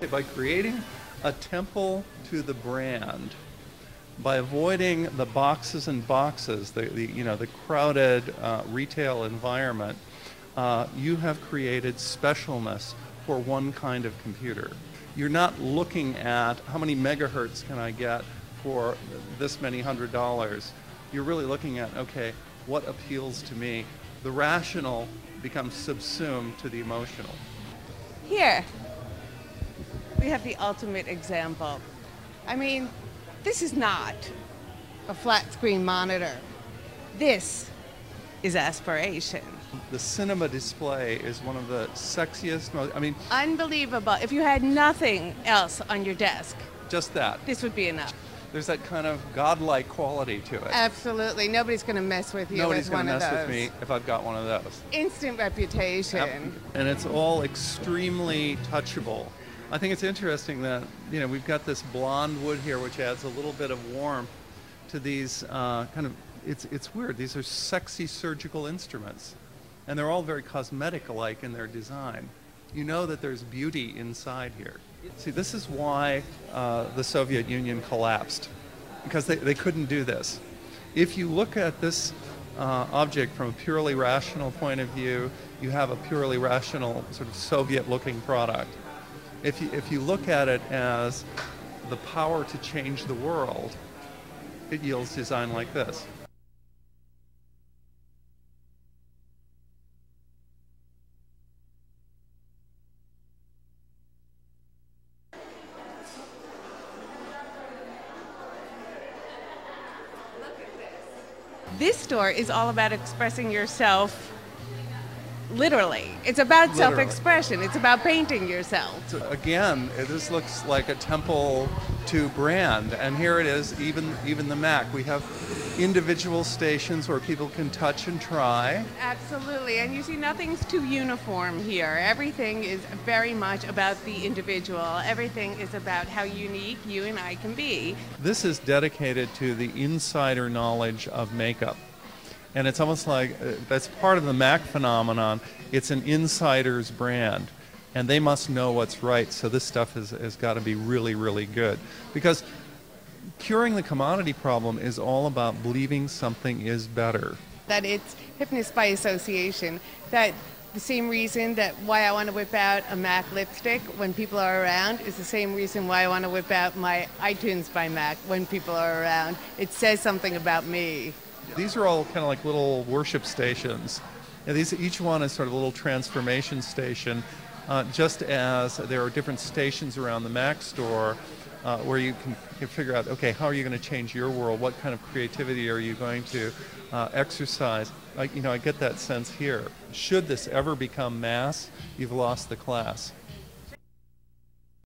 by creating a temple to the brand, by avoiding the boxes and boxes, the crowded retail environment, you have created specialness for one kind of computer. You're not looking at how many megahertz can I get for this many $100. You're really looking at, okay, what appeals to me? The rational becomes subsumed to the emotional. Here, we have the ultimate example. I mean, this is not a flat screen monitor. This is aspiration. The cinema display is one of the sexiest, Unbelievable. If you had nothing else on your desk, just that. This would be enough. There's that kind of godlike quality to it. Absolutely. Nobody's going to mess with you Nobody's with one of those. Nobody's going to mess with me if I've got one of those. Instant reputation. And it's all extremely touchable. I think it's interesting that, we've got this blonde wood here, which adds a little bit of warmth to these it's weird. These are sexy surgical instruments. And they're all very cosmetic-alike in their design. You know that there's beauty inside here. See, this is why the Soviet Union collapsed, because they couldn't do this. If you look at this object from a purely rational point of view, you have a purely rational sort of Soviet-looking product. If you look at it as the power to change the world, it yields design like this. This store is all about expressing yourself literally. It's about self-expression. It's about painting yourself. So again, this looks like a temple to brand, and here it is, even the Mac. We have individual stations where people can touch and try. Absolutely, and you see nothing's too uniform here. Everything is very much about the individual. Everything is about how unique you and I can be. This is dedicated to the insider knowledge of makeup. And it's almost like that's part of the Mac phenomenon. It's an insider's brand, and they must know what's right. So this stuff has got to be really, really good. Because curing the commodity problem is all about believing something is better. That it's hipness by association. That the same reason that why I want to whip out a MAC lipstick when people are around is the same reason why I want to whip out my iTunes by MAC when people are around. It says something about me. These are all kind of like little worship stations. Each one is sort of a little transformation station, just as there are different stations around the Mac store where you can figure out, okay, how are you going to change your world? What kind of creativity are you going to exercise? I get that sense here. Should this ever become mass, you've lost the class.